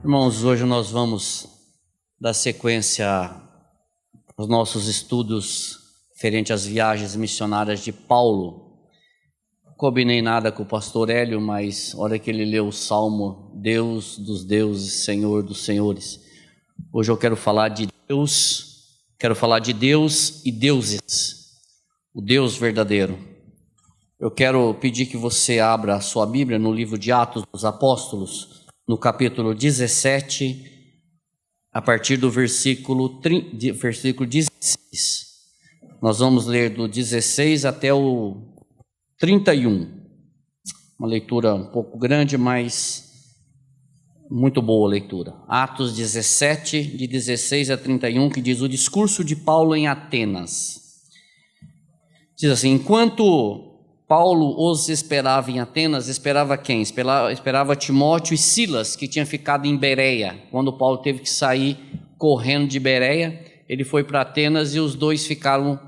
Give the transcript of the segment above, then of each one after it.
Irmãos, hoje nós vamos dar sequência aos nossos estudos referente às viagens missionárias de Paulo. Não combinei nada com o pastor Hélio, mas a hora que ele leu o Salmo, Deus dos deuses, Senhor dos senhores. Hoje eu quero falar de Deus e deuses, o Deus verdadeiro. Eu quero pedir que você abra a sua Bíblia no livro de Atos dos Apóstolos, no capítulo 17, a partir do versículo 16. Nós vamos ler do 16 até o 31. Uma leitura um pouco grande, mas muito boa leitura. Atos 17, de 16 a 31, que diz o discurso de Paulo em Atenas. Diz assim: enquanto Paulo os esperava em Atenas, esperava quem? Esperava Timóteo e Silas, que tinham ficado em Bereia. Quando Paulo teve que sair correndo de Bereia, ele foi para Atenas e os dois ficaram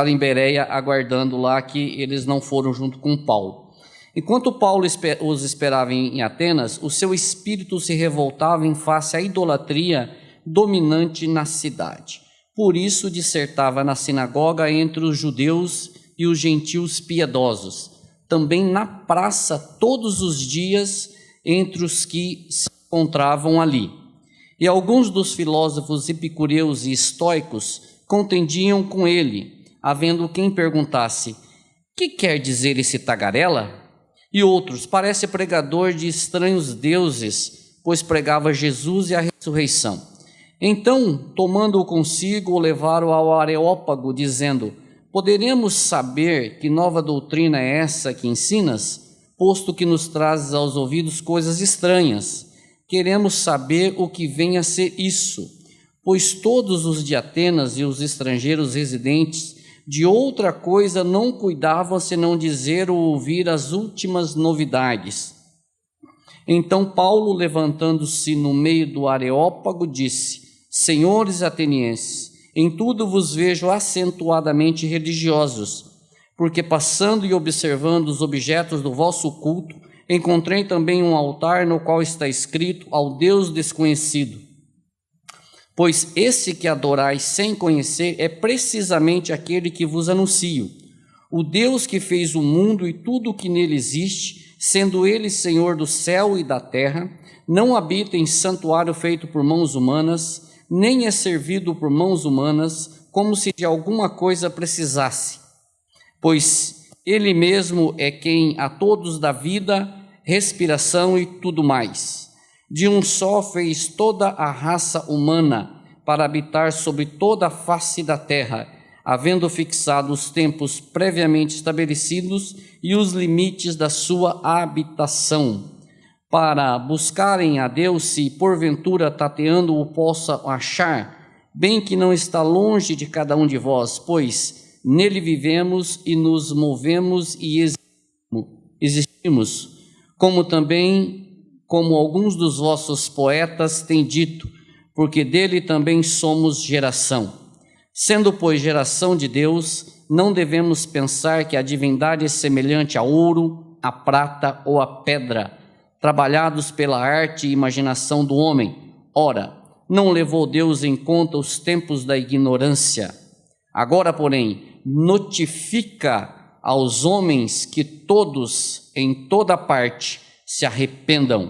em Bereia, aguardando lá, que eles não foram junto com Paulo. Enquanto Paulo os esperava em Atenas, o seu espírito se revoltava em face à idolatria dominante na cidade. Por isso dissertava na sinagoga entre os judeus e os gentios piedosos, também na praça todos os dias entre os que se encontravam ali. E alguns dos filósofos epicureus e estoicos contendiam com ele, havendo quem perguntasse: que quer dizer esse tagarela? E outros: parece pregador de estranhos deuses, pois pregava Jesus e a ressurreição. Então, tomando-o consigo, o levaram ao Areópago, dizendo: poderemos saber que nova doutrina é essa que ensinas, posto que nos trazes aos ouvidos coisas estranhas? Queremos saber o que vem a ser isso, pois todos os de Atenas e os estrangeiros residentes de outra coisa não cuidavam senão dizer ou ouvir as últimas novidades. Então Paulo, levantando-se no meio do Areópago, disse: senhores atenienses, em tudo vos vejo acentuadamente religiosos, porque passando e observando os objetos do vosso culto, encontrei também um altar no qual está escrito: ao Deus desconhecido. Pois esse que adorais sem conhecer é precisamente aquele que vos anuncio, o Deus que fez o mundo e tudo o que nele existe, sendo ele Senhor do céu e da terra, não habita em santuário feito por mãos humanas, nem é servido por mãos humanas, como se de alguma coisa precisasse, pois ele mesmo é quem a todos dá vida, respiração e tudo mais. De um só fez toda a raça humana para habitar sobre toda a face da terra, havendo fixado os tempos previamente estabelecidos e os limites da sua habitação, para buscarem a Deus, se porventura tateando o possa achar, bem que não está longe de cada um de vós, pois nele vivemos e nos movemos e existimos, como alguns dos vossos poetas têm dito, porque dele também somos geração. Sendo, pois, geração de Deus, não devemos pensar que a divindade é semelhante a ouro, a prata ou a pedra, trabalhados pela arte e imaginação do homem. Ora, não levou Deus em conta os tempos da ignorância. Agora, porém, notifica aos homens que todos, em toda parte, se arrependam,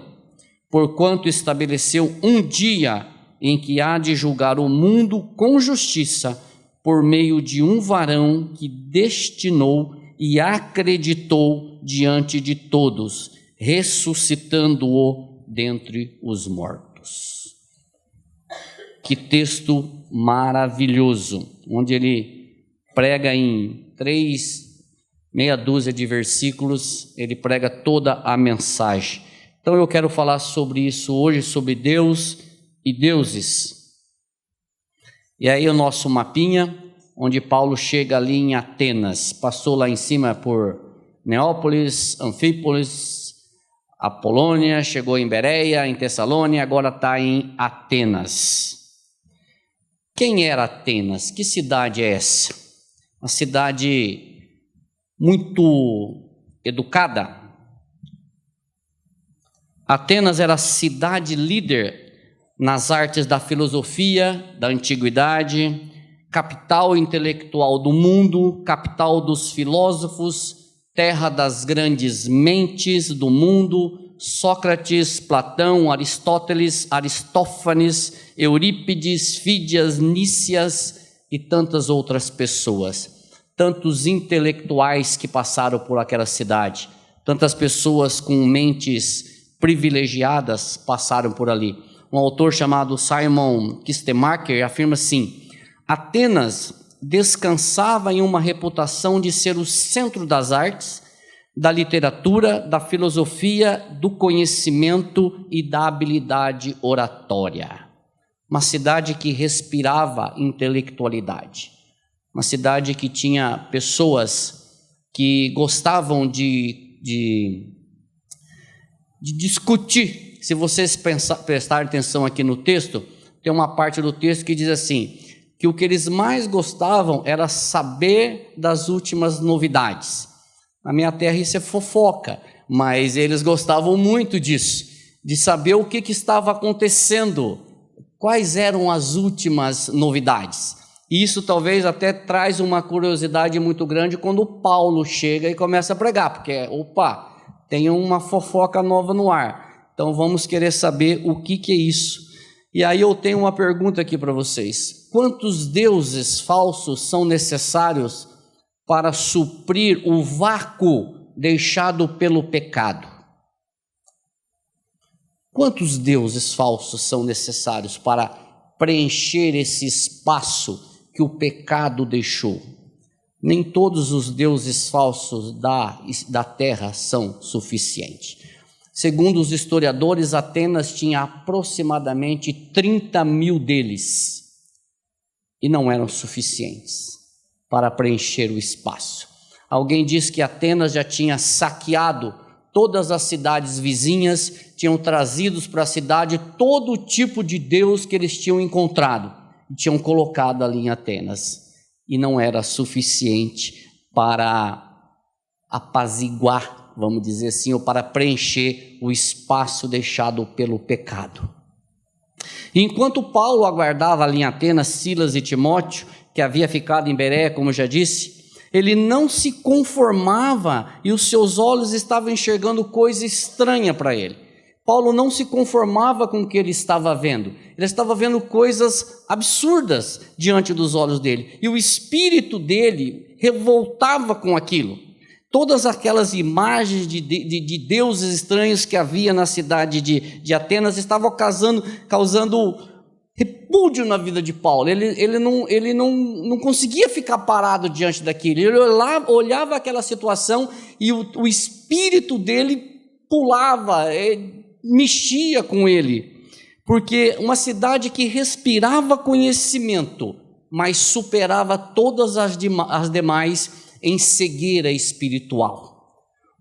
porquanto estabeleceu um dia em que há de julgar o mundo com justiça, por meio de um varão que destinou e acreditou diante de todos, ressuscitando-o dentre os mortos. Que texto maravilhoso, onde ele prega em meia dúzia de versículos, ele prega toda a mensagem. Então eu quero falar sobre isso hoje, sobre Deus e deuses. E aí o nosso mapinha, onde Paulo chega ali em Atenas, passou lá em cima por Neópolis, Anfípolis, Apolônia, chegou em Bereia, em Tessalônia, agora está em Atenas. Quem era Atenas? Que cidade é essa? Uma cidade muito educada. Atenas era a cidade líder nas artes da filosofia da antiguidade, capital intelectual do mundo, capital dos filósofos, terra das grandes mentes do mundo, Sócrates, Platão, Aristóteles, Aristófanes, Eurípides, Fídias, Nícias e tantas outras pessoas. Tantos intelectuais que passaram por aquela cidade, tantas pessoas com mentes privilegiadas passaram por ali. Um autor chamado Simon Kistemaker afirma assim: Atenas descansava em uma reputação de ser o centro das artes, da literatura, da filosofia, do conhecimento e da habilidade oratória. Uma cidade que respirava intelectualidade. Uma cidade que tinha pessoas que gostavam de discutir. Se vocês prestarem atenção aqui no texto, tem uma parte do texto que diz assim, que o que eles mais gostavam era saber das últimas novidades. Na minha terra isso é fofoca, mas eles gostavam muito disso, de saber o que estava acontecendo, quais eram as últimas novidades. E isso talvez até traz uma curiosidade muito grande quando Paulo chega e começa a pregar, porque, opa, tem uma fofoca nova no ar, então vamos querer saber o que é isso. E aí eu tenho uma pergunta aqui para vocês: quantos deuses falsos são necessários para suprir o vácuo deixado pelo pecado? Quantos deuses falsos são necessários para preencher esse espaço que o pecado deixou? Nem todos os deuses falsos da terra são suficientes. Segundo os historiadores, Atenas tinha aproximadamente 30 mil deles e não eram suficientes para preencher o espaço. Alguém diz que Atenas já tinha saqueado todas as cidades vizinhas, tinham trazido para a cidade todo tipo de deus que eles tinham encontrado e tinham colocado ali em Atenas, e não era suficiente para apaziguar, vamos dizer assim, ou para preencher o espaço deixado pelo pecado. Enquanto Paulo aguardava ali em Atenas Silas e Timóteo, que havia ficado em Bereia, como já disse, ele não se conformava e os seus olhos estavam enxergando coisa estranha para ele. Paulo não se conformava com o que ele estava vendo, ele estava vendo coisas absurdas diante dos olhos dele, e o espírito dele revoltava com aquilo. Todas aquelas imagens de deuses estranhos que havia na cidade de Atenas estavam causando repúdio na vida de Paulo. Ele não conseguia ficar parado diante daquilo. Ele olhava aquela situação e o espírito dele pulava, mexia com ele, porque uma cidade que respirava conhecimento, mas superava todas as demais em cegueira espiritual.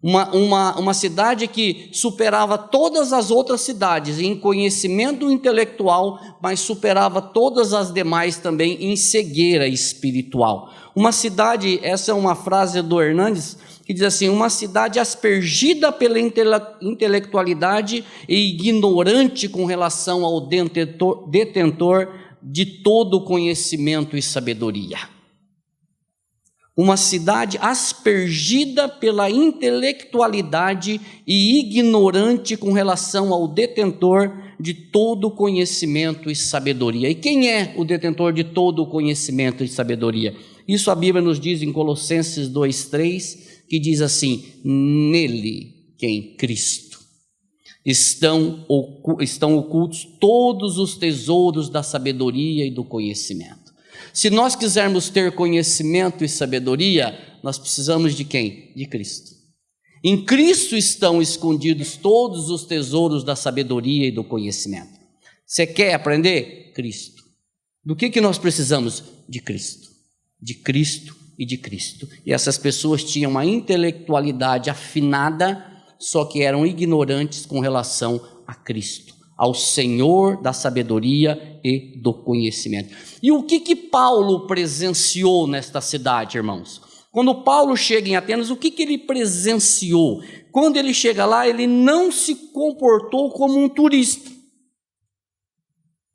Uma cidade que superava todas as outras cidades em conhecimento intelectual, mas superava todas as demais também em cegueira espiritual. Uma cidade, essa é uma frase do Hernandes, que diz assim: uma cidade aspergida pela intelectualidade e ignorante com relação ao detentor de todo o conhecimento e sabedoria. Uma cidade aspergida pela intelectualidade e ignorante com relação ao detentor de todo o conhecimento e sabedoria. E quem é o detentor de todo o conhecimento e sabedoria? Isso a Bíblia nos diz em Colossenses 2:3, que diz assim: nele, que em Cristo, estão ocultos todos os tesouros da sabedoria e do conhecimento. Se nós quisermos ter conhecimento e sabedoria, nós precisamos de quem? De Cristo. Em Cristo estão escondidos todos os tesouros da sabedoria e do conhecimento. Você quer aprender? Cristo. Do que nós precisamos? De Cristo. De Cristo e de Cristo. E essas pessoas tinham uma intelectualidade afinada, só que eram ignorantes com relação a Cristo, ao Senhor da sabedoria e do conhecimento. E o que Paulo presenciou nesta cidade, irmãos? Quando Paulo chega em Atenas, o que ele presenciou? Quando ele chega lá, ele não se comportou como um turista.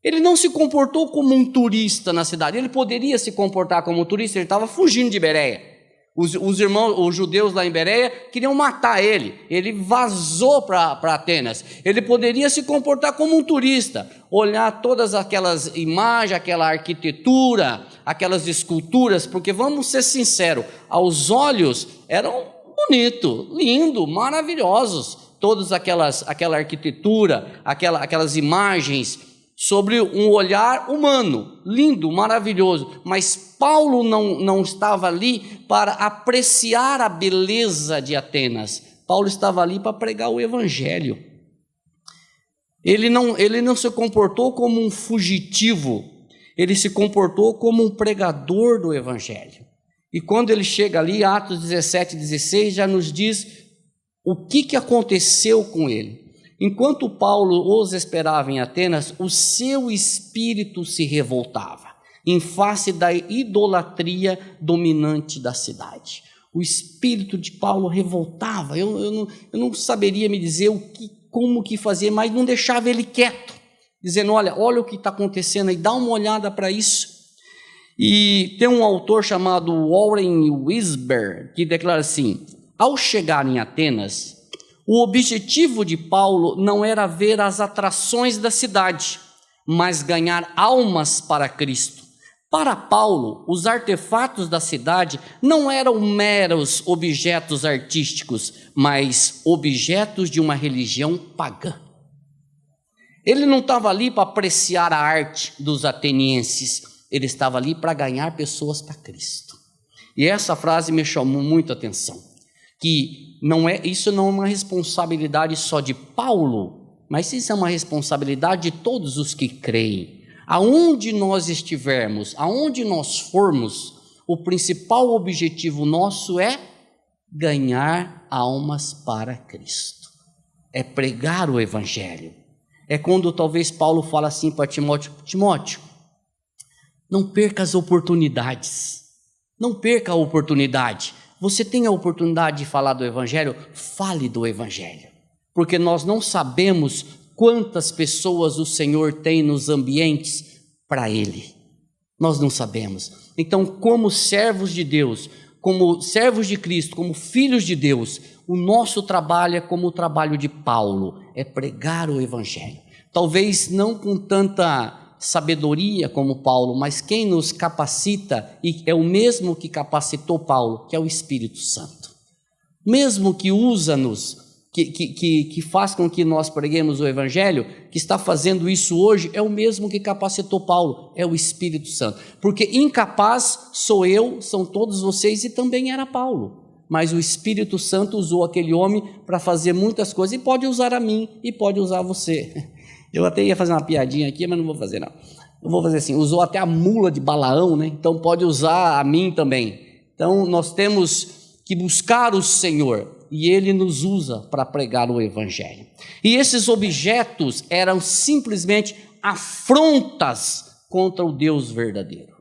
Ele não se comportou como um turista na cidade. Ele poderia se comportar como um turista, ele estava fugindo de Bereia. Os judeus lá em Bereia queriam matar ele. Ele vazou para Atenas. Ele poderia se comportar como um turista, olhar todas aquelas imagens, aquela arquitetura, aquelas esculturas, porque vamos ser sinceros, aos olhos eram bonitos, lindos, maravilhosos, todas aquela arquitetura, aquelas imagens sobre um olhar humano, lindo, maravilhoso, mas Paulo não estava ali para apreciar a beleza de Atenas. Paulo estava ali para pregar o evangelho. Ele não se comportou como um fugitivo, ele se comportou como um pregador do evangelho. E quando ele chega ali, Atos 17, 16, já nos diz o que aconteceu com ele. Enquanto Paulo os esperava em Atenas, o seu espírito se revoltava em face da idolatria dominante da cidade. O espírito de Paulo revoltava. Eu não saberia me dizer como que fazer, mas não deixava ele quieto, dizendo: olha o que está acontecendo aí, dá uma olhada para isso. E tem um autor chamado Warren Wiersbe que declara assim: ao chegar em Atenas, o objetivo de Paulo não era ver as atrações da cidade, mas ganhar almas para Cristo. Para Paulo, os artefatos da cidade não eram meros objetos artísticos, mas objetos de uma religião pagã. Ele não estava ali para apreciar a arte dos atenienses, ele estava ali para ganhar pessoas para Cristo. E essa frase me chamou muita atenção, que isso não é uma responsabilidade só de Paulo, mas isso é uma responsabilidade de todos os que creem. Aonde nós estivermos, aonde nós formos, o principal objetivo nosso é ganhar almas para Cristo, é pregar o evangelho. É quando talvez Paulo fala assim para Timóteo: Timóteo, não perca as oportunidades, não perca a oportunidade. Você tem a oportunidade de falar do evangelho, fale do evangelho, porque nós não sabemos quantas pessoas o Senhor tem nos ambientes para Ele. Nós não sabemos. Então, como servos de Deus, como servos de Cristo, como filhos de Deus, o nosso trabalho é como o trabalho de Paulo, é pregar o evangelho. Talvez não com tanta sabedoria como Paulo, mas quem nos capacita, e é o mesmo que capacitou Paulo, que é o Espírito Santo. Mesmo que usa-nos, que faz com que nós preguemos o evangelho, que está fazendo isso hoje, é o mesmo que capacitou Paulo, é o Espírito Santo. Porque incapaz sou eu, são todos vocês, e também era Paulo. Mas o Espírito Santo usou aquele homem para fazer muitas coisas, e pode usar a mim, e pode usar você. Eu até ia fazer uma piadinha aqui, mas não vou fazer não. Eu vou fazer assim: usou até a mula de Balaão, né? Então pode usar a mim também. Então nós temos que buscar o Senhor, e Ele nos usa para pregar o evangelho. E esses objetos eram simplesmente afrontas contra o Deus verdadeiro,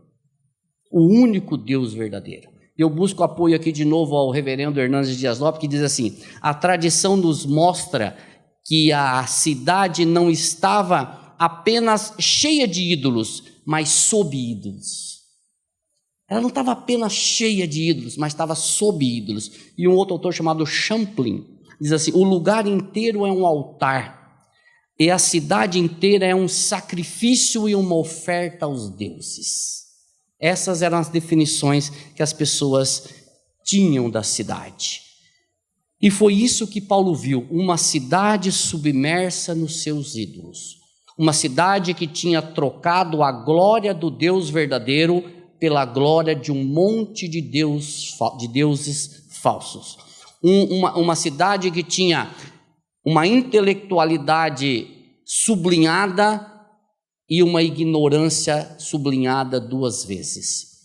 o único Deus verdadeiro. Eu busco apoio aqui de novo ao reverendo Hernandes Dias Lopes, que diz assim: a tradição nos mostra que a cidade não estava apenas cheia de ídolos, mas sob ídolos. Ela não estava apenas cheia de ídolos, mas estava sob ídolos. E um outro autor chamado Champlin diz assim: o lugar inteiro é um altar, e a cidade inteira é um sacrifício e uma oferta aos deuses. Essas eram as definições que as pessoas tinham da cidade. E foi isso que Paulo viu: uma cidade submersa nos seus ídolos, uma cidade que tinha trocado a glória do Deus verdadeiro pela glória de um monte de deuses falsos. Uma cidade que tinha uma intelectualidade sublinhada e uma ignorância sublinhada duas vezes.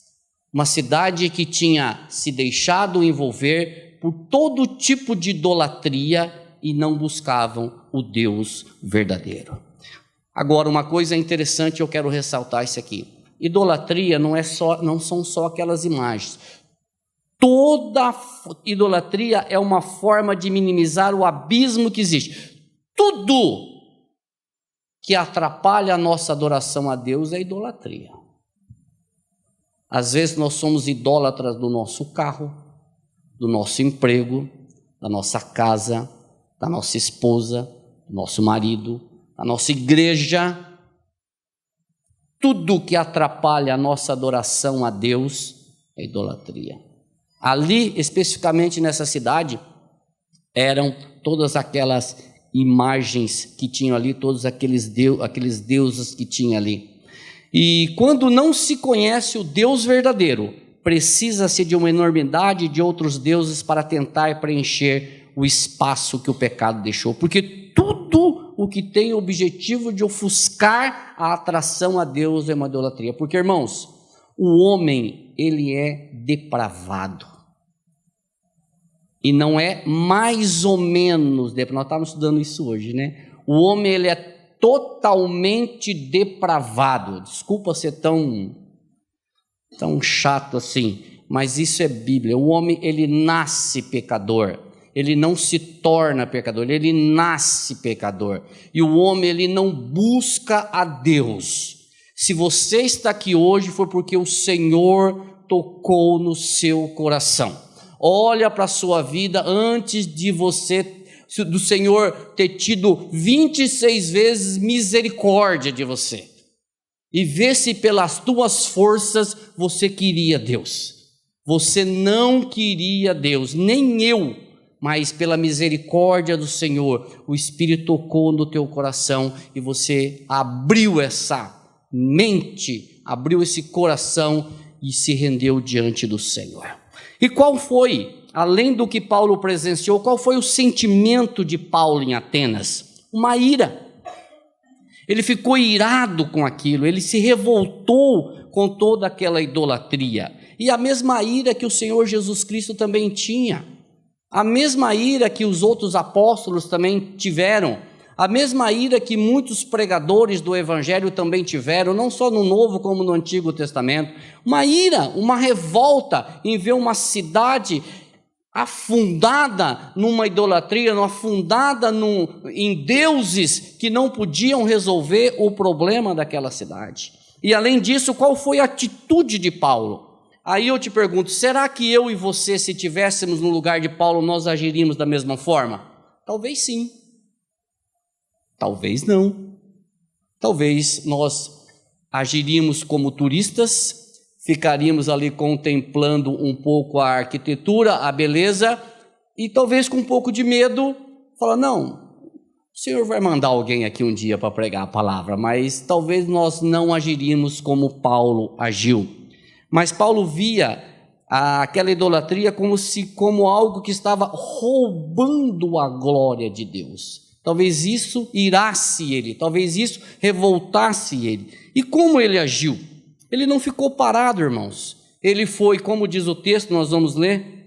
Uma cidade que tinha se deixado envolver por todo tipo de idolatria e não buscavam o Deus verdadeiro. Agora, uma coisa interessante, eu quero ressaltar isso aqui: idolatria não são só aquelas imagens. Toda idolatria é uma forma de minimizar o abismo que existe. Tudo que atrapalha a nossa adoração a Deus é idolatria. Às vezes nós somos idólatras do nosso carro, do nosso emprego, da nossa casa, da nossa esposa, do nosso marido, da nossa igreja. Tudo que atrapalha a nossa adoração a Deus é idolatria. Ali, especificamente nessa cidade, eram todas aquelas imagens que tinham ali, todos aqueles deuses que tinha ali. E quando não se conhece o Deus verdadeiro, precisa-se de uma enormidade de outros deuses para tentar preencher o espaço que o pecado deixou, porque tudo o que tem o objetivo de ofuscar a atração a Deus é uma idolatria. Porque, irmãos, o homem, ele é depravado. E não é mais ou menos, nós estávamos estudando isso hoje, né? O homem, ele é totalmente depravado. Desculpa ser tão chato assim, mas isso é Bíblia. O homem, ele nasce pecador. Ele não se torna pecador, ele nasce pecador. E o homem, ele não busca a Deus. Se você está aqui hoje, foi porque o Senhor tocou no seu coração. Olha para a sua vida antes de do Senhor ter tido 26 vezes misericórdia de você. E vê se pelas tuas forças você queria Deus. Você não queria Deus, nem eu, mas pela misericórdia do Senhor, o Espírito tocou no teu coração e você abriu essa mente, abriu esse coração e se rendeu diante do Senhor. E qual foi, além do que Paulo presenciou, qual foi o sentimento de Paulo em Atenas? Uma ira. Ele ficou irado com aquilo, ele se revoltou com toda aquela idolatria. E a mesma ira que o Senhor Jesus Cristo também tinha, a mesma ira que os outros apóstolos também tiveram, a mesma ira que muitos pregadores do Evangelho também tiveram, não só no Novo como no Antigo Testamento. Uma ira, uma revolta em ver uma cidade afundada numa idolatria, afundada em deuses que não podiam resolver o problema daquela cidade. E além disso, qual foi a atitude de Paulo? Aí eu te pergunto, será que eu e você, se estivéssemos no lugar de Paulo, nós agiríamos da mesma forma? Talvez sim. Talvez não. Talvez nós agiríamos como turistas, ficaríamos ali contemplando um pouco a arquitetura, a beleza, e talvez com um pouco de medo, falar, não, o Senhor vai mandar alguém aqui um dia para pregar a palavra, mas talvez nós não agiríamos como Paulo agiu. Mas Paulo via aquela idolatria como algo que estava roubando a glória de Deus. Talvez isso irasse ele, talvez isso revoltasse ele. E como ele agiu? Ele não ficou parado, irmãos. Ele foi, como diz o texto, nós vamos ler,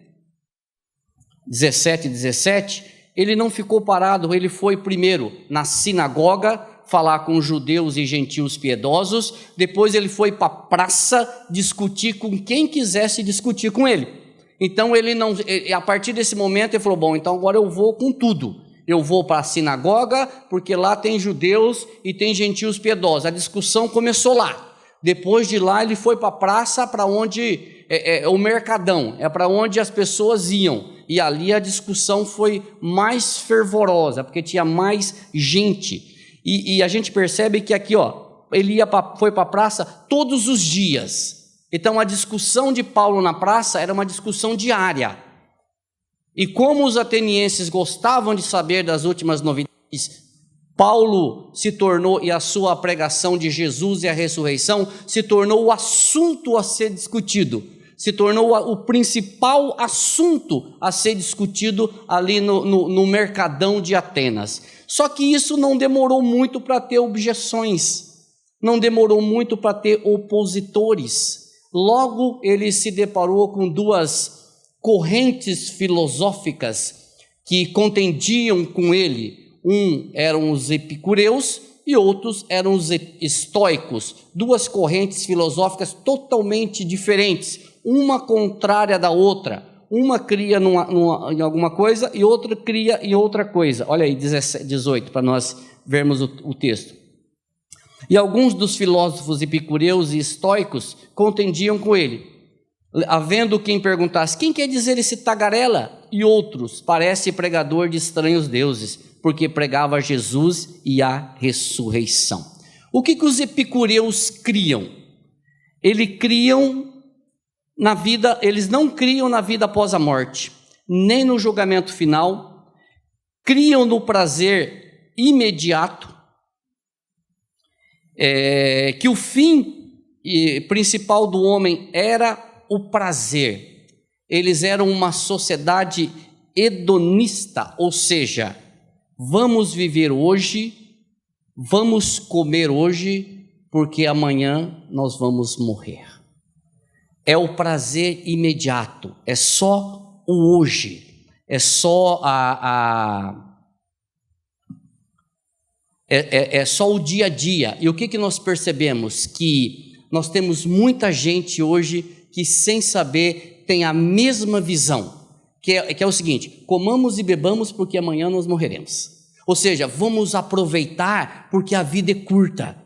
17, ele não ficou parado, ele foi primeiro na sinagoga, falar com judeus e gentios piedosos, depois ele foi para a praça discutir com quem quisesse discutir com ele. Então a partir desse momento ele falou, bom, então agora eu vou com tudo. Eu vou para a sinagoga, porque lá tem judeus e tem gentios piedosos. A discussão começou lá. Depois de lá, ele foi para a praça, para onde o mercadão, é para onde as pessoas iam. E ali a discussão foi mais fervorosa, porque tinha mais gente. E a gente percebe que aqui, ele foi para a praça todos os dias. Então a discussão de Paulo na praça era uma discussão diária. E como os atenienses gostavam de saber das últimas novidades, Paulo se tornou, e a sua pregação de Jesus e a ressurreição, se tornou o assunto a ser discutido, se tornou o principal assunto a ser discutido ali no mercadão de Atenas. Só que isso não demorou muito para ter objeções, não demorou muito para ter opositores. Logo ele se deparou com duas correntes filosóficas que contendiam com ele. Um eram os epicureus e outros eram os estoicos, duas correntes filosóficas totalmente diferentes. uma contrária da outra. Uma cria em alguma coisa e outra cria em outra coisa. Olha aí, 18, para nós vermos o texto. E alguns dos filósofos epicureus e estoicos contendiam com ele, havendo quem perguntasse: quem quer dizer esse tagarela? E outros: parece pregador de estranhos deuses, porque pregava Jesus e a ressurreição. O que os epicureus criam? Eles não criam na vida após a morte, nem no julgamento final, criam no prazer imediato, que o fim principal do homem era o prazer. Eles eram uma sociedade hedonista, ou seja, vamos viver hoje, vamos comer hoje, porque amanhã nós vamos morrer. É o prazer imediato, é só o hoje, é só é só o dia a dia. E o que nós percebemos? Que nós temos muita gente hoje que, sem saber, tem a mesma visão, que é o seguinte: comamos e bebamos porque amanhã nós morreremos. Ou seja, vamos aproveitar porque a vida é curta.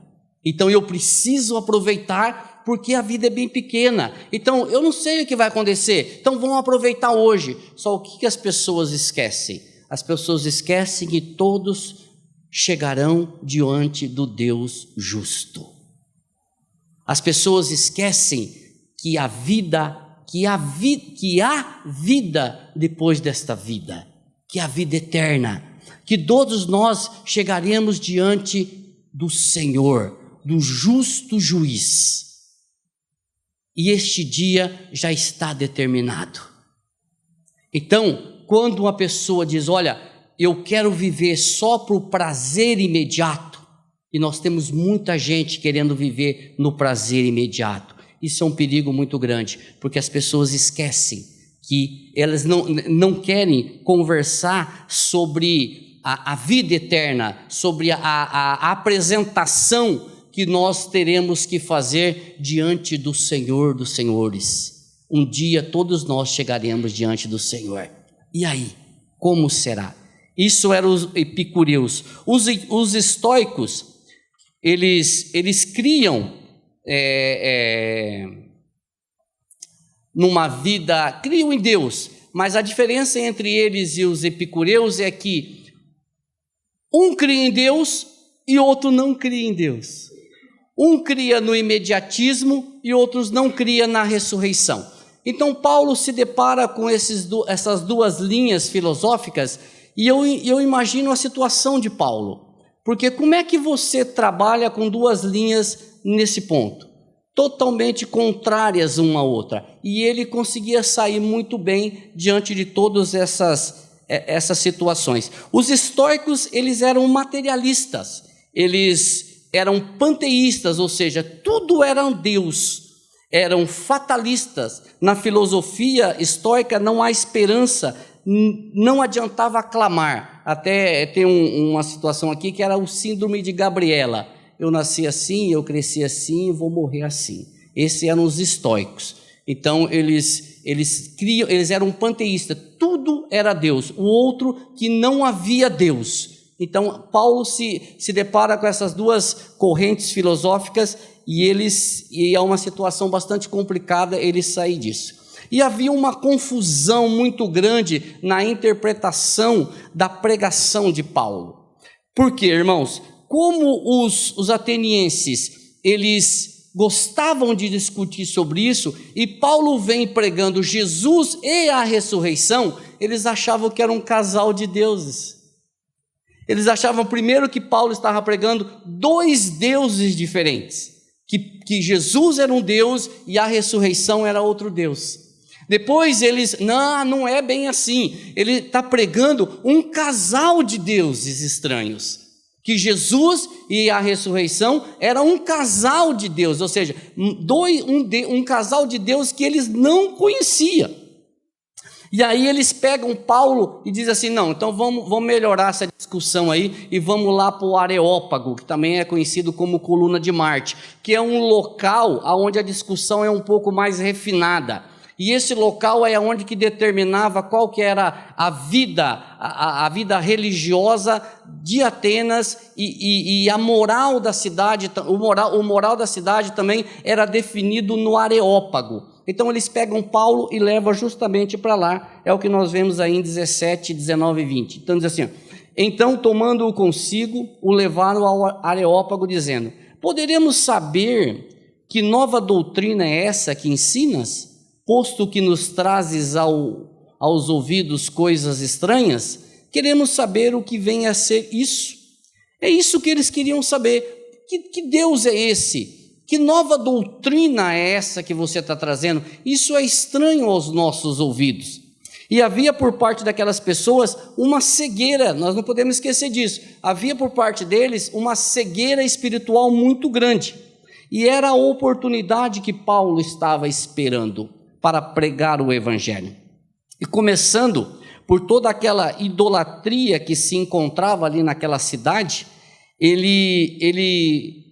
Então eu preciso aproveitar porque a vida é bem pequena. Então eu não sei o que vai acontecer, então vamos aproveitar hoje. Só o que as pessoas esquecem? As pessoas esquecem que todos chegarão diante do Deus justo. As pessoas esquecem que há vida depois desta vida, que há vida eterna, que todos nós chegaremos diante do Senhor, do justo juiz. E este dia já está determinado. Então, quando uma pessoa diz: olha, eu quero viver só para o prazer imediato, e nós temos muita gente querendo viver no prazer imediato, isso é um perigo muito grande, porque as pessoas esquecem que elas não querem conversar sobre a vida eterna, sobre a apresentação que nós teremos que fazer diante do Senhor dos Senhores. Um dia todos nós chegaremos diante do Senhor. E aí, como será? Isso eram os epicureus. Os estoicos, eles criam numa vida, criam em Deus, mas a diferença entre eles e os epicureus é que um cria em Deus e outro não cria em Deus. Um cria no imediatismo e outros não cria na ressurreição. Então Paulo se depara com essas duas linhas filosóficas, e eu imagino a situação de Paulo, porque como é que você trabalha com duas linhas nesse ponto? Totalmente contrárias uma à outra, e ele conseguia sair muito bem diante de todas essas situações. Os estoicos, eles eram materialistas, eles eram panteístas, ou seja, tudo era Deus, eram fatalistas. Na filosofia estoica não há esperança, não adiantava clamar. Até tem uma situação aqui que era o síndrome de Gabriela: eu nasci assim, eu cresci assim, eu vou morrer assim. Esses eram os estoicos. Então eles eram panteístas, tudo era Deus. O outro, que não havia Deus. Então Paulo se depara com essas duas correntes filosóficas, e é uma situação bastante complicada ele sair disso. E havia uma confusão muito grande na interpretação da pregação de Paulo. Por quê, irmãos? Como os atenienses, eles gostavam de discutir sobre isso, e Paulo vem pregando Jesus e a ressurreição, eles achavam que era um casal de deuses. Eles achavam primeiro que Paulo estava pregando dois deuses diferentes, que Jesus era um Deus e a ressurreição era outro Deus. Depois não é bem assim, ele está pregando um casal de deuses estranhos, que Jesus e a ressurreição era um casal de Deus, ou seja, um casal de Deus que eles não conheciam. E aí eles pegam Paulo e dizem assim, não, então vamos melhorar essa discussão aí e vamos lá para o Areópago, que também é conhecido como Coluna de Marte, que é um local onde a discussão é um pouco mais refinada. E esse local é onde que determinava qual que era a vida religiosa de Atenas e a moral da cidade, o moral da cidade também era definido no Areópago. Então eles pegam Paulo e levam justamente para lá, é o que nós vemos aí em 17, 19 e 20. Então diz assim, então tomando-o consigo, o levaram ao Areópago dizendo, poderemos saber que nova doutrina é essa que ensinas, posto que nos trazes aos ouvidos coisas estranhas? Queremos saber o que vem a ser isso. É isso que eles queriam saber, que Deus é esse? Que nova doutrina é essa que você está trazendo? Isso é estranho aos nossos ouvidos. E havia por parte daquelas pessoas uma cegueira, nós não podemos esquecer disso. Havia por parte deles uma cegueira espiritual muito grande. E era a oportunidade que Paulo estava esperando para pregar o evangelho. E começando por toda aquela idolatria que se encontrava ali naquela cidade, ele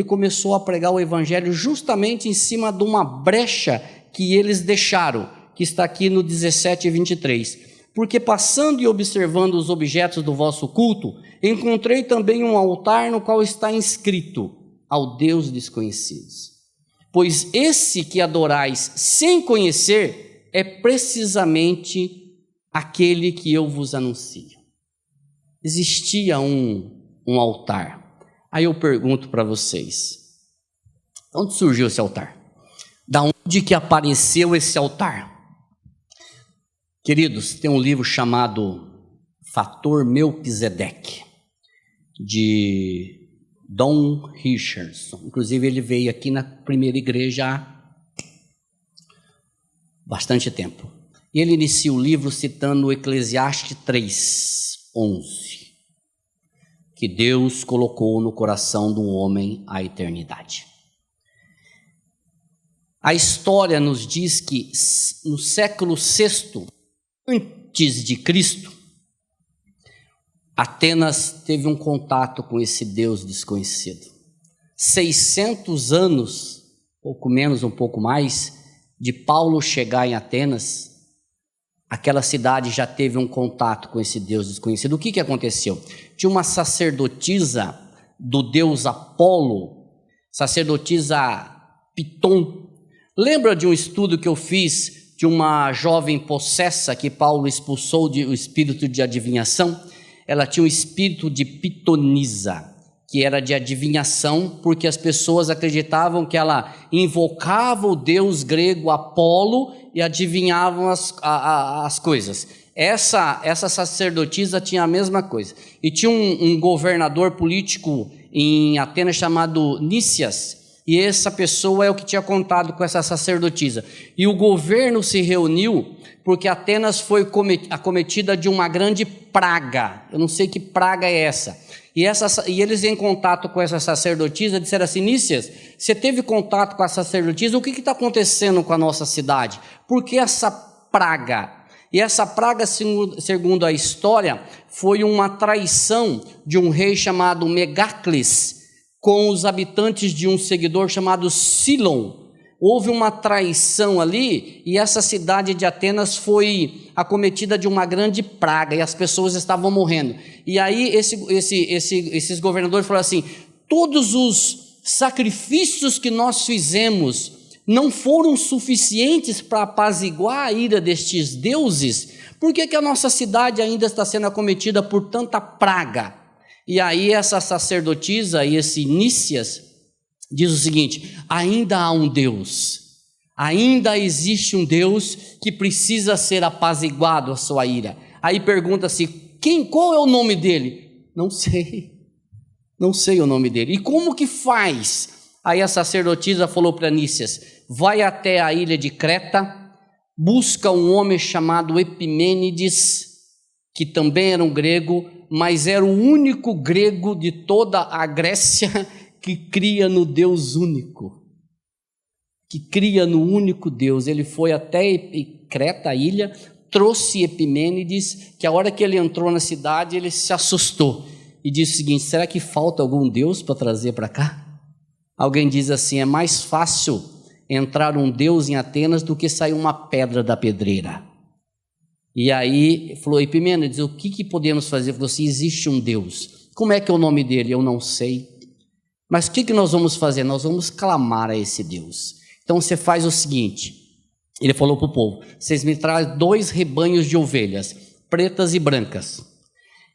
começou a pregar o evangelho justamente em cima de uma brecha que eles deixaram, que está aqui no 17 e 23. Porque passando e observando os objetos do vosso culto, encontrei também um altar no qual está inscrito, ao Deus desconhecidos. Pois esse que adorais sem conhecer é precisamente aquele que eu vos anuncio. Existia um altar. Aí eu pergunto para vocês, onde surgiu esse altar? Da onde que apareceu esse altar? Queridos, tem um livro chamado Fator Melquisedeque, de Don Richardson. Inclusive ele veio aqui na primeira igreja há bastante tempo. E ele inicia o livro citando Eclesiastes 3:11. Que Deus colocou no coração do homem a eternidade. A história nos diz que no século VI antes de Cristo, Atenas teve um contato com esse Deus desconhecido. 600 anos, pouco menos, um pouco mais, de Paulo chegar em Atenas, aquela cidade já teve um contato com esse Deus desconhecido. O que aconteceu? Tinha uma sacerdotisa do deus Apolo, sacerdotisa Piton. Lembra de um estudo que eu fiz de uma jovem possessa que Paulo expulsou o espírito de adivinhação? Ela tinha um espírito de pitonisa, que era de adivinhação, porque as pessoas acreditavam que ela invocava o deus grego Apolo e adivinhavam as coisas. Essa sacerdotisa tinha a mesma coisa. E tinha um governador político em Atenas chamado Nícias, e essa pessoa é o que tinha contato com essa sacerdotisa. E o governo se reuniu porque Atenas foi acometida de uma grande praga. Eu não sei que praga é essa. E eles em contato com essa sacerdotisa disseram assim, Nícias, você teve contato com a sacerdotisa, o que está acontecendo com a nossa cidade? Por que essa praga? E essa praga, segundo a história, foi uma traição de um rei chamado Megacles com os habitantes de um seguidor chamado Silon. Houve uma traição ali e essa cidade de Atenas foi acometida de uma grande praga e as pessoas estavam morrendo. E aí esses governadores falaram assim, todos os sacrifícios que nós fizemos não foram suficientes para apaziguar a ira destes deuses? Por que a nossa cidade ainda está sendo acometida por tanta praga? E aí essa sacerdotisa e esse Nícias diz o seguinte, ainda há um Deus, ainda existe um Deus que precisa ser apaziguado a sua ira. Aí pergunta-se, qual é o nome dele? Não sei o nome dele. E como que faz? Aí a sacerdotisa falou para Nícias, vai até a ilha de Creta, busca um homem chamado Epimênides, que também era um grego, mas era o único grego de toda a Grécia que cria no Deus único, que cria no único Deus. Ele foi até Creta, a ilha, trouxe Epimênides, que a hora que ele entrou na cidade, ele se assustou e disse o seguinte: será que falta algum Deus para trazer para cá? Alguém diz assim: é mais fácil entrar um Deus em Atenas do que sair uma pedra da pedreira. E aí falou: Epimênides, o que podemos fazer? Ele falou assim: existe um Deus. Como é que é o nome dele? Eu não sei. Mas o que nós vamos fazer? Nós vamos clamar a esse Deus. Então você faz o seguinte, ele falou para o povo: vocês me trazem 2 rebanhos de ovelhas, pretas e brancas,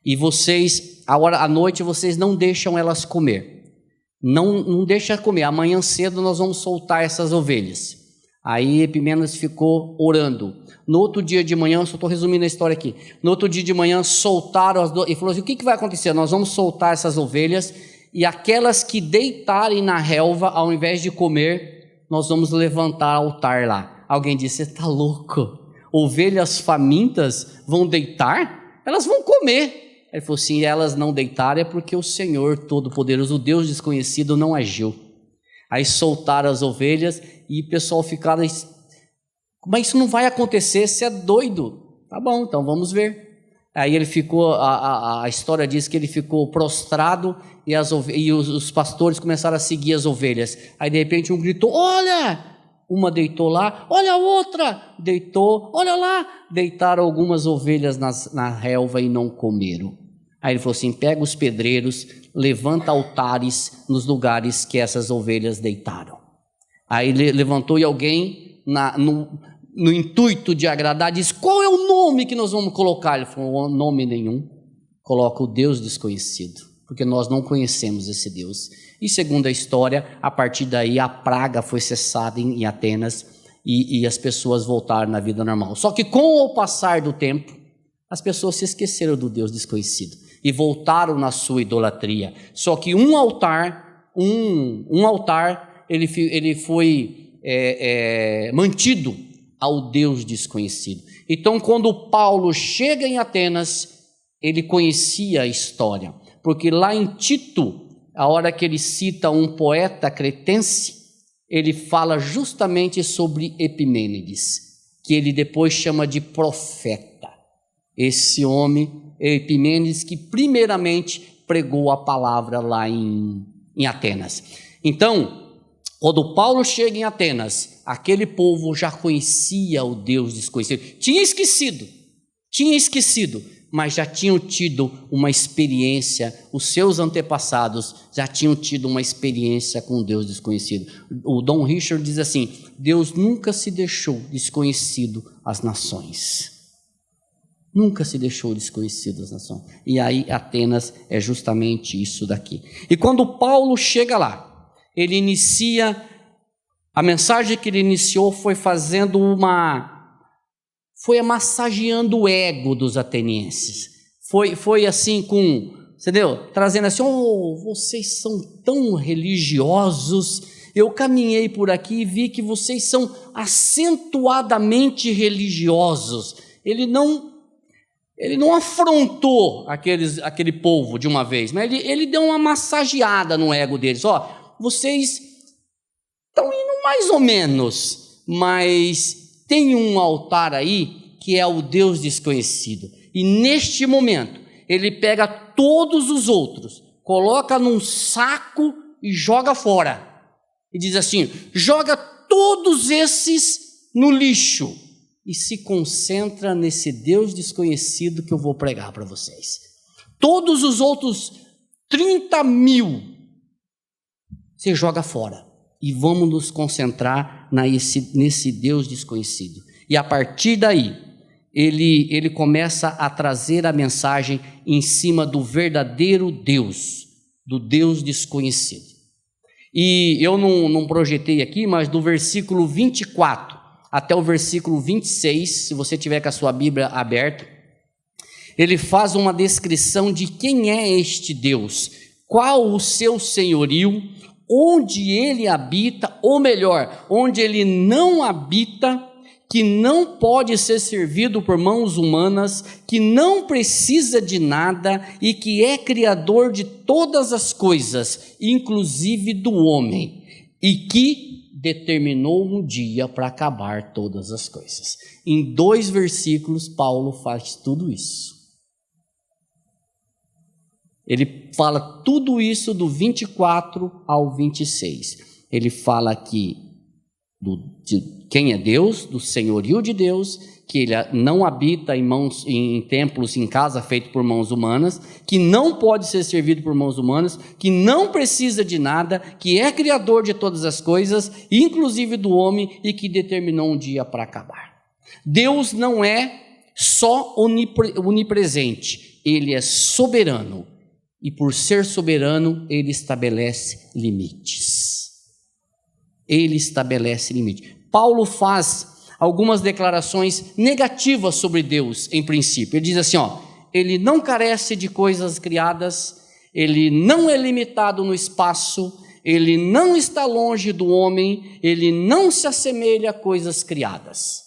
e vocês, à noite, vocês não deixam elas comer. Não deixa comer, amanhã cedo nós vamos soltar essas ovelhas. Aí Epimênides ficou orando. No outro dia de manhã, só estou resumindo a história aqui, no outro dia de manhã soltaram as duas, e falou assim: o que vai acontecer? Nós vamos soltar essas ovelhas, e aquelas que deitarem na relva, ao invés de comer, nós vamos levantar altar lá. Alguém disse: você está louco? Ovelhas famintas vão deitar? Elas vão comer. Ele falou assim: elas não deitaram é porque o Senhor Todo-Poderoso, o Deus desconhecido, não agiu. Aí soltaram as ovelhas e o pessoal ficaram: mas isso não vai acontecer, você é doido. Tá bom, então vamos ver. Aí ele ficou, a história diz que ele ficou prostrado e os pastores começaram a seguir as ovelhas. Aí de repente um gritou: olha! Uma deitou lá, olha a outra, deitou, olha lá. Deitaram algumas ovelhas na relva e não comeram. Aí ele falou assim: pega os pedreiros, levanta altares nos lugares que essas ovelhas deitaram. Aí ele levantou e alguém, no intuito de agradar, disse: qual é o nome que nós vamos colocar? Ele falou: nome nenhum, coloca o Deus desconhecido, porque nós não conhecemos esse Deus. E segundo a história, a partir daí a praga foi cessada em Atenas e as pessoas voltaram na vida normal. Só que com o passar do tempo, as pessoas se esqueceram do Deus desconhecido e voltaram na sua idolatria. Só que um altar, ele foi mantido ao Deus desconhecido. Então, quando Paulo chega em Atenas, ele conhecia a história, porque lá em Tito, a hora que ele cita um poeta cretense, ele fala justamente sobre Epimênides, que ele depois chama de profeta. Esse homem, Epimênides, que primeiramente pregou a palavra lá em Atenas. Então, quando Paulo chega em Atenas, aquele povo já conhecia o Deus desconhecido. Tinha esquecido, mas já tinham tido uma experiência, os seus antepassados já tinham tido uma experiência com Deus desconhecido. O Dom Richard diz assim: Deus nunca se deixou desconhecido às nações. Nunca se deixou desconhecido às nações. E aí Atenas é justamente isso daqui. E quando Paulo chega lá, ele inicia, a mensagem que ele iniciou foi foi massageando o ego dos atenienses, foi assim entendeu? Trazendo assim: vocês são tão religiosos, eu caminhei por aqui e vi que vocês são acentuadamente religiosos. Ele não afrontou aquele povo de uma vez, mas ele deu uma massageada no ego deles. Vocês estão indo mais ou menos, mas tem um altar aí que é o Deus desconhecido. E neste momento, ele pega todos os outros, coloca num saco e joga fora. E diz assim: joga todos esses no lixo e se concentra nesse Deus desconhecido que eu vou pregar para vocês. Todos os outros 30.000 você joga fora. E vamos nos concentrar nesse Deus desconhecido. E a partir daí, ele começa a trazer a mensagem em cima do verdadeiro Deus, do Deus desconhecido. E eu não projetei aqui, mas do versículo 24 até o versículo 26, se você tiver com a sua Bíblia aberta, ele faz uma descrição de quem é este Deus, qual o seu senhorio, onde ele habita, ou melhor, onde ele não habita, que não pode ser servido por mãos humanas, que não precisa de nada e que é criador de todas as coisas, inclusive do homem, e que determinou um dia para acabar todas as coisas. Em 2 versículos, Paulo faz tudo isso. Ele fala tudo isso do 24 ao 26. Ele fala aqui de quem é Deus, do senhorio de Deus, que ele não habita em templos, em casa feito por mãos humanas, que não pode ser servido por mãos humanas, que não precisa de nada, que é criador de todas as coisas, inclusive do homem, e que determinou um dia para acabar. Deus não é só onipresente, ele é soberano. E por ser soberano, ele estabelece limites. Ele estabelece limites. Paulo faz algumas declarações negativas sobre Deus, em princípio. Ele diz assim, ele não carece de coisas criadas, ele não é limitado no espaço, ele não está longe do homem, ele não se assemelha a coisas criadas.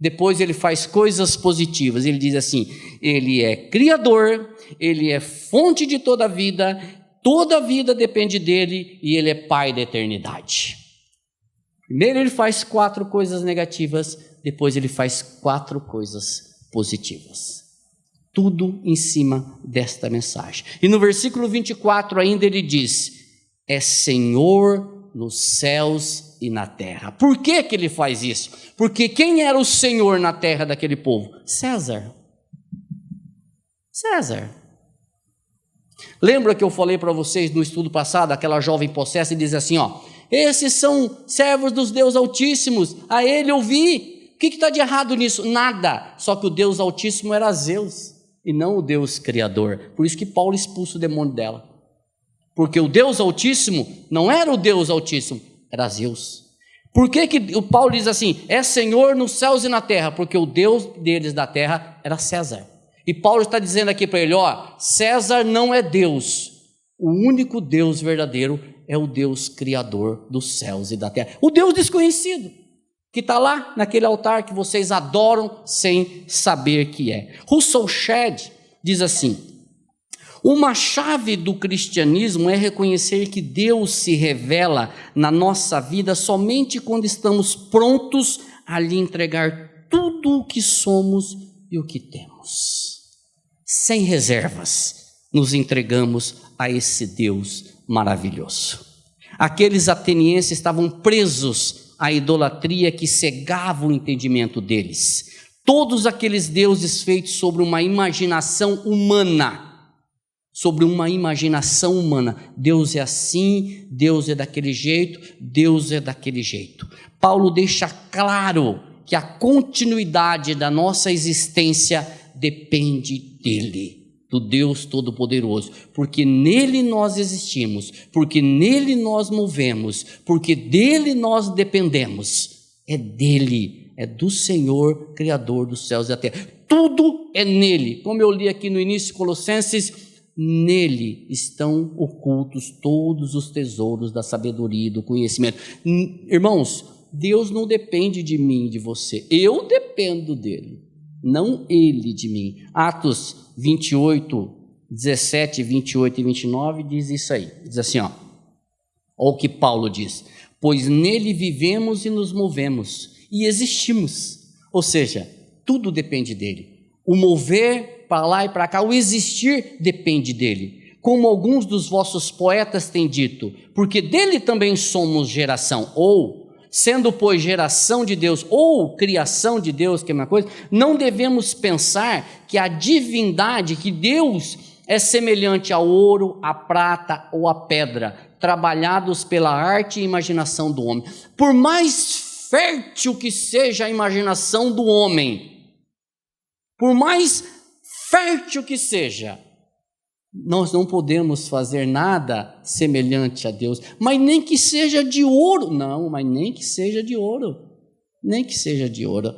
Depois ele faz coisas positivas, ele diz assim, ele é criador, ele é fonte de toda a vida depende dele e ele é pai da eternidade. Primeiro ele faz 4 coisas negativas, depois ele faz 4 coisas positivas. Tudo em cima desta mensagem. E no versículo 24 ainda ele diz, é Senhor nos céus e na terra. Por que que ele faz isso? Porque quem era o Senhor na terra daquele povo? César. Lembra que eu falei para vocês no estudo passado, aquela jovem possessa e diz assim, esses são servos dos Deus Altíssimos, a ele ouvi. O que está de errado nisso? Nada, só que o Deus Altíssimo era Zeus, e não o Deus Criador. Por isso que Paulo expulsa o demônio dela, porque o Deus Altíssimo não era o Deus Altíssimo, era Zeus. Por que que o Paulo diz assim, é Senhor nos céus e na terra? Porque o Deus deles da terra era César. E Paulo está dizendo aqui para ele, César não é Deus, o único Deus verdadeiro é o Deus criador dos céus e da terra. O Deus desconhecido, que está lá naquele altar que vocês adoram sem saber que é. Russell Shedd diz assim, uma chave do cristianismo é reconhecer que Deus se revela na nossa vida somente quando estamos prontos a lhe entregar tudo o que somos e o que temos. Sem reservas, nos entregamos a esse Deus maravilhoso. Aqueles atenienses estavam presos à idolatria que cegava o entendimento deles. Todos aqueles deuses feitos sobre uma imaginação humana. Deus é assim, Deus é daquele jeito, Deus é daquele jeito. Paulo deixa claro que a continuidade da nossa existência depende dele, do Deus Todo-Poderoso, porque nele nós existimos, porque nele nós movemos, porque dele nós dependemos. É dele, é do Senhor, Criador dos céus e da terra. Tudo é nele. Como eu li aqui no início de Colossenses, nele estão ocultos todos os tesouros da sabedoria e do conhecimento. Irmãos, Deus não depende de mim e de você, eu dependo dele, não ele de mim. Atos 28, 17, 28 e 29 diz isso aí, diz assim, olha o que Paulo diz, pois nele vivemos e nos movemos e existimos, ou seja, tudo depende dele, o mover para lá e para cá, o existir depende dele, como alguns dos vossos poetas têm dito, porque dele também somos geração, ou sendo, pois, geração de Deus ou criação de Deus, que é a mesma coisa, não devemos pensar que a divindade, que Deus é semelhante ao ouro, à prata ou à pedra, trabalhados pela arte e imaginação do homem. Por mais fértil que seja a imaginação do homem, por mais fértil que seja, nós não podemos fazer nada semelhante a Deus, mas nem que seja de ouro, nem que seja de ouro,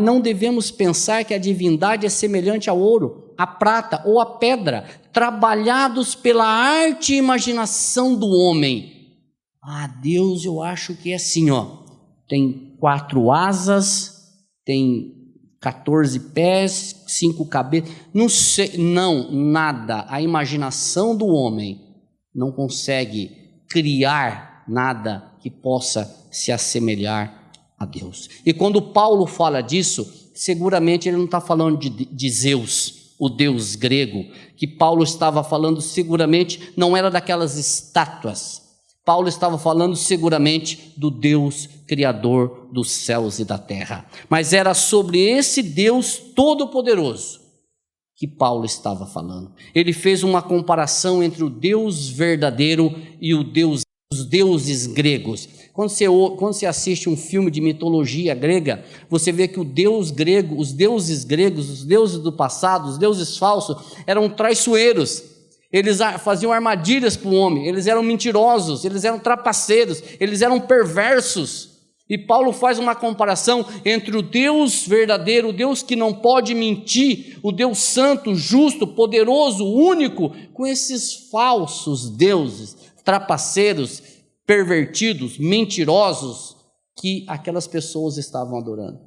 não devemos pensar que a divindade é semelhante ao ouro, à prata ou à pedra, trabalhados pela arte e imaginação do homem. Deus, eu acho que é assim, tem 4 asas, tem 14 pés, 5 cabeças, não sei, nada. A imaginação do homem não consegue criar nada que possa se assemelhar a Deus. E quando Paulo fala disso, seguramente ele não está falando de Zeus, o deus grego, que Paulo estava falando seguramente não era daquelas estátuas. Paulo estava falando seguramente do Deus criador dos céus e da terra. Mas era sobre esse Deus todo-poderoso que Paulo estava falando. Ele fez uma comparação entre o Deus verdadeiro e os deuses gregos. Quando você assiste um filme de mitologia grega, você vê que o Deus grego, os deuses gregos, os deuses do passado, os deuses falsos, eram traiçoeiros. Eles faziam armadilhas para o homem, eles eram mentirosos, eles eram trapaceiros, eles eram perversos. E Paulo faz uma comparação entre o Deus verdadeiro, o Deus que não pode mentir, o Deus santo, justo, poderoso, único, com esses falsos deuses, trapaceiros, pervertidos, mentirosos, que aquelas pessoas estavam adorando.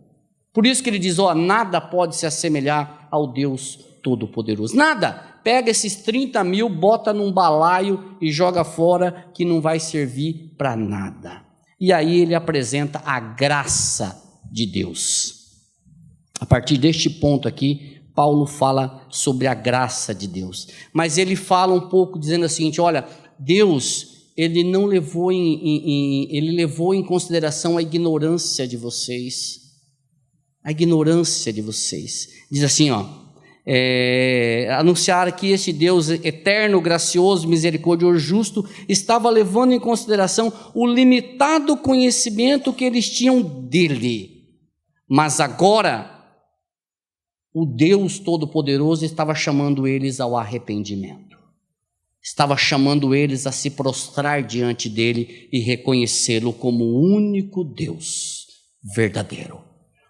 Por isso que ele diz, nada pode se assemelhar ao Deus Todo-Poderoso. Nada. Pega esses 30 mil, bota num balaio e joga fora, que não vai servir para nada. E aí ele apresenta a graça de Deus. A partir deste ponto aqui, Paulo fala sobre a graça de Deus. Mas ele fala um pouco dizendo o seguinte, olha, Deus, ele não levou ele levou em consideração a ignorância de vocês. A ignorância de vocês. Diz assim, anunciar que esse Deus eterno, gracioso, misericordioso, justo, estava levando em consideração o limitado conhecimento que eles tinham dele. Mas agora, o Deus Todo-Poderoso estava chamando eles ao arrependimento. Estava chamando eles a se prostrar diante dele e reconhecê-lo como o único Deus verdadeiro,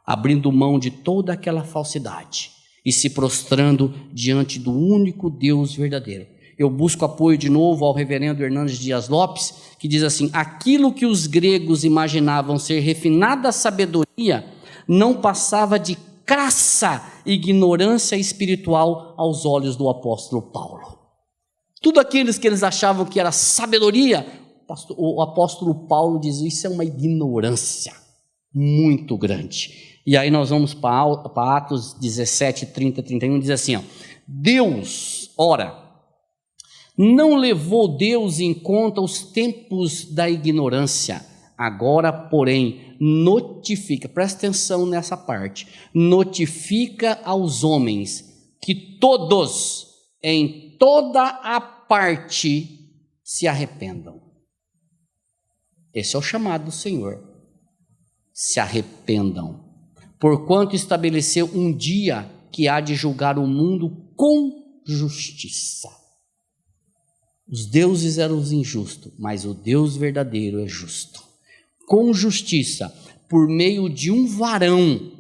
abrindo mão de toda aquela falsidade e se prostrando diante do único Deus verdadeiro. Eu busco apoio de novo ao reverendo Hernandes Dias Lopes, que diz assim, aquilo que os gregos imaginavam ser refinada sabedoria, não passava de crassa ignorância espiritual aos olhos do apóstolo Paulo. Tudo aqueles que eles achavam que era sabedoria, o apóstolo Paulo diz, isso é uma ignorância muito grande. E aí nós vamos para Atos 17, 30, 31, diz assim, Deus, não levou Deus em conta os tempos da ignorância, agora, porém, notifica, presta atenção nessa parte, notifica aos homens que todos, em toda a parte, se arrependam. Esse é o chamado do Senhor. Se arrependam, porquanto estabeleceu um dia que há de julgar o mundo com justiça. Os deuses eram os injustos, mas o Deus verdadeiro é justo. Com justiça, por meio de um varão,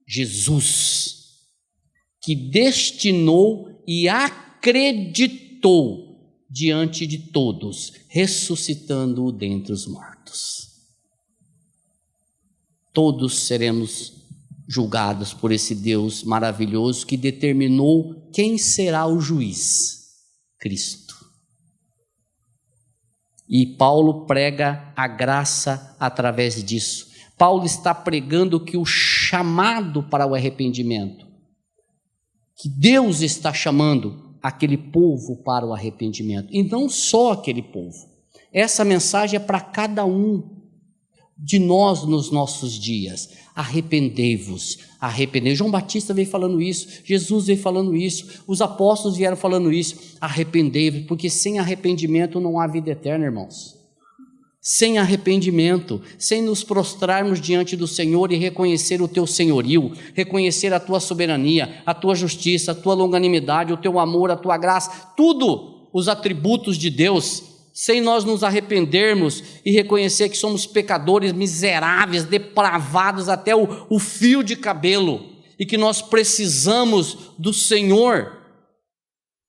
Jesus, que destinou e acreditou diante de todos, ressuscitando-o dentre os mortos. Todos seremos julgados por esse Deus maravilhoso que determinou quem será o juiz, Cristo. E Paulo prega a graça através disso. Paulo está pregando que o chamado para o arrependimento, que Deus está chamando aquele povo para o arrependimento, e não só aquele povo. Essa mensagem é para cada um de nós nos nossos dias. Arrependei-vos, arrependei. João Batista veio falando isso, Jesus veio falando isso, os apóstolos vieram falando isso. Arrependei-vos, porque sem arrependimento não há vida eterna, irmãos. Sem arrependimento, sem nos prostrarmos diante do Senhor e reconhecer o teu senhorio, reconhecer a tua soberania, a tua justiça, a tua longanimidade, o teu amor, a tua graça, tudo os atributos de Deus, sem nós nos arrependermos e reconhecer que somos pecadores miseráveis, depravados até o fio de cabelo, e que nós precisamos do Senhor,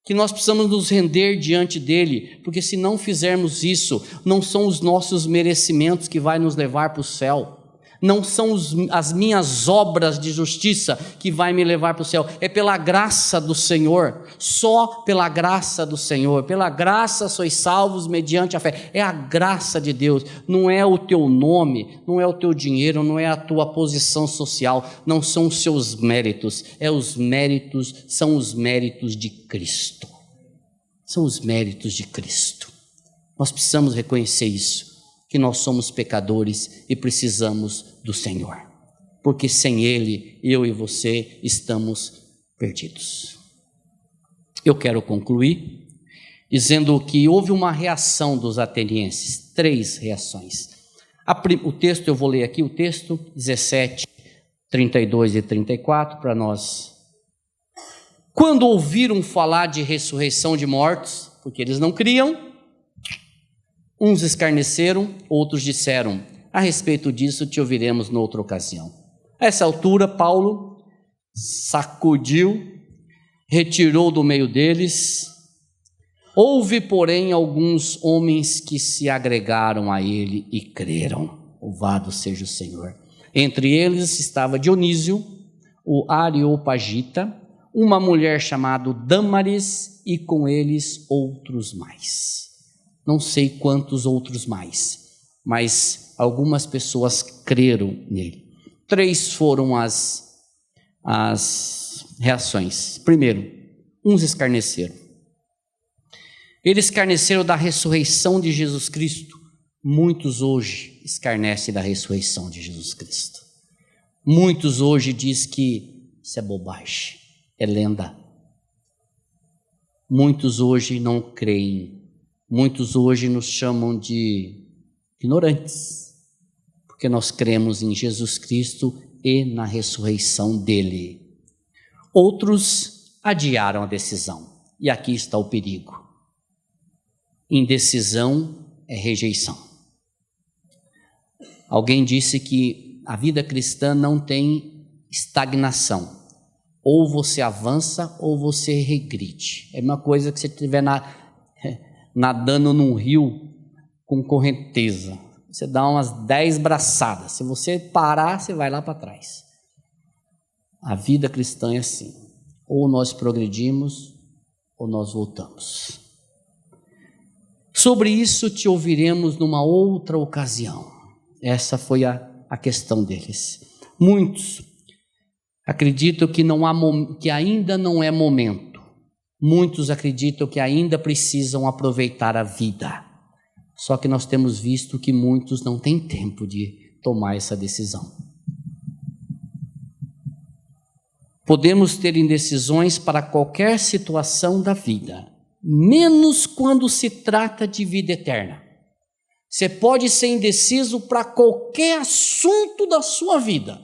que nós precisamos nos render diante dele, porque se não fizermos isso, não são os nossos merecimentos que vai nos levar para o céu, Não são as minhas obras de justiça que vai me levar para o céu. É pela graça do Senhor. Só pela graça do Senhor. Pela graça sois salvos mediante a fé. É a graça de Deus. Não é o teu nome, não é o teu dinheiro, não é a tua posição social. Não são os seus méritos. São os méritos de Cristo. São os méritos de Cristo. Nós precisamos reconhecer isso. Que nós somos pecadores e precisamos do Senhor, porque sem Ele, eu e você estamos perdidos. Eu quero concluir dizendo que houve uma reação dos atenienses, 3 reações. O texto, eu vou ler aqui o texto, 17, 32 e 34, para nós. Quando ouviram falar de ressurreição de mortos, porque eles não criam, uns escarneceram, outros disseram: a respeito disso te ouviremos noutra ocasião. A essa altura, Paulo sacudiu, retirou do meio deles. Houve, porém, alguns homens que se agregaram a ele e creram. Louvado seja o Senhor. Entre eles estava Dionísio, o Areopagita, uma mulher chamada Dâmaris e com eles outros mais. Não sei quantos outros mais, mas algumas pessoas creram nele. 3 foram as reações. Primeiro, uns escarneceram. Eles escarneceram da ressurreição de Jesus Cristo. Muitos hoje escarnecem da ressurreição de Jesus Cristo. Muitos hoje dizem que isso é bobagem, é lenda. Muitos hoje não creem. Muitos hoje nos chamam de ignorantes, porque nós cremos em Jesus Cristo e na ressurreição dele. Outros adiaram a decisão, e aqui está o perigo. Indecisão é rejeição. Alguém disse que a vida cristã não tem estagnação. Ou você avança ou você regride. É uma coisa que você estiver nadando num rio com correnteza. Você dá umas 10 braçadas. Se você parar, você vai lá para trás. A vida cristã é assim. Ou nós progredimos, ou nós voltamos. Sobre isso te ouviremos numa outra ocasião. Essa foi a questão deles. Muitos acreditam que ainda não é momento. Muitos acreditam que ainda precisam aproveitar a vida. Só que nós temos visto que muitos não têm tempo de tomar essa decisão. Podemos ter indecisões para qualquer situação da vida, menos quando se trata de vida eterna. Você pode ser indeciso para qualquer assunto da sua vida,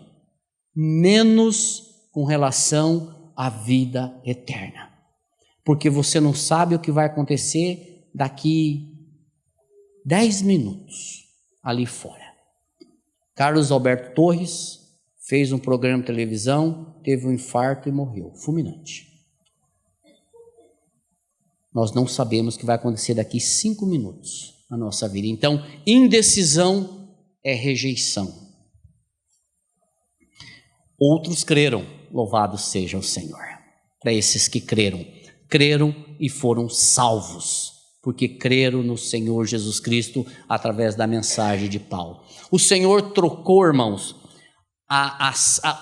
menos com relação à vida eterna. Porque você não sabe o que vai acontecer daqui 10 minutos ali fora. Carlos Alberto Torres fez um programa de televisão, teve um infarto e morreu, fulminante. Nós não sabemos o que vai acontecer daqui 5 minutos na nossa vida. Então, indecisão é rejeição. Outros creram, louvado seja o Senhor. Para esses que creram e foram salvos, porque creram no Senhor Jesus Cristo através da mensagem de Paulo. O Senhor trocou, irmãos,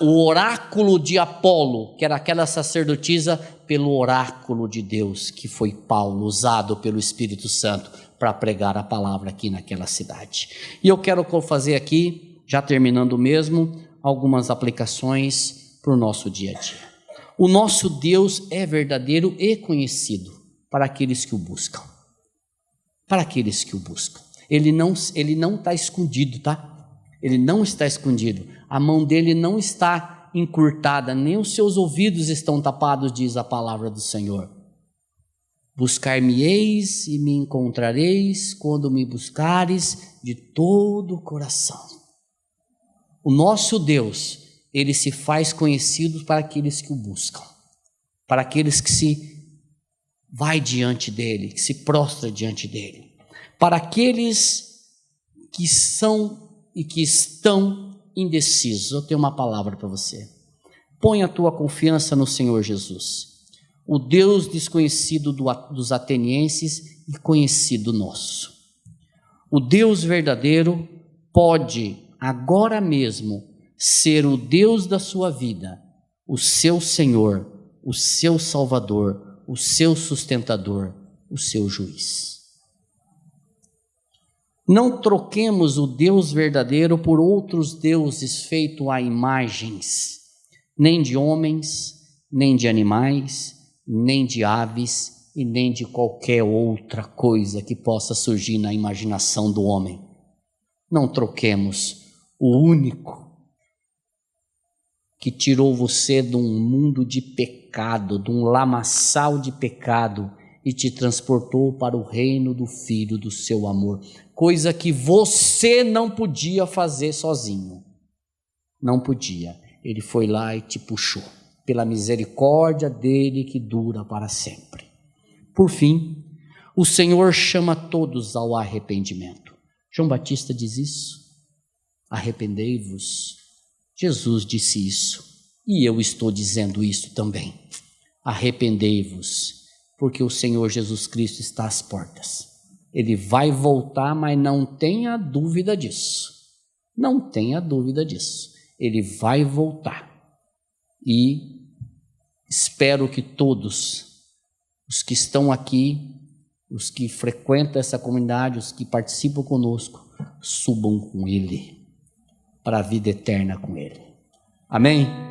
o oráculo de Apolo, que era aquela sacerdotisa, pelo oráculo de Deus, que foi Paulo, usado pelo Espírito Santo para pregar a palavra aqui naquela cidade. E eu quero fazer aqui, já terminando mesmo, algumas aplicações para o nosso dia a dia. O nosso Deus é verdadeiro e conhecido para aqueles que o buscam. Para aqueles que o buscam. Ele não está escondido, tá? Ele não está escondido. A mão dele não está encurtada, nem os seus ouvidos estão tapados, diz a palavra do Senhor. Buscar-me-eis e me encontrareis quando me buscares de todo o coração. O nosso Deus, ele se faz conhecido para aqueles que o buscam, para aqueles que se vai diante dele, que se prostra diante dele, para aqueles que são e que estão indeciso, eu tenho uma palavra para você. Põe a tua confiança no Senhor Jesus, o Deus desconhecido dos atenienses e conhecido nosso. O Deus verdadeiro pode agora mesmo ser o Deus da sua vida, o seu Senhor, o seu Salvador, o seu sustentador, o seu juiz. Não troquemos o Deus verdadeiro por outros deuses feitos a imagens, nem de homens, nem de animais, nem de aves e nem de qualquer outra coisa que possa surgir na imaginação do homem. Não troquemos o único que tirou você de um mundo de pecado, de um lamaçal de pecado e te transportou para o reino do Filho do seu amor, coisa que você não podia fazer sozinho. Não podia. Ele foi lá e te puxou, pela misericórdia dele que dura para sempre. Por fim, o Senhor chama todos ao arrependimento. João Batista diz isso. Arrependei-vos. Jesus disse isso. E eu estou dizendo isso também. Arrependei-vos, porque o Senhor Jesus Cristo está às portas. Ele vai voltar, mas não tenha dúvida disso. Não tenha dúvida disso. Ele vai voltar. E espero que todos os que estão aqui, os que frequentam essa comunidade, os que participam conosco, subam com Ele, para a vida eterna com Ele. Amém?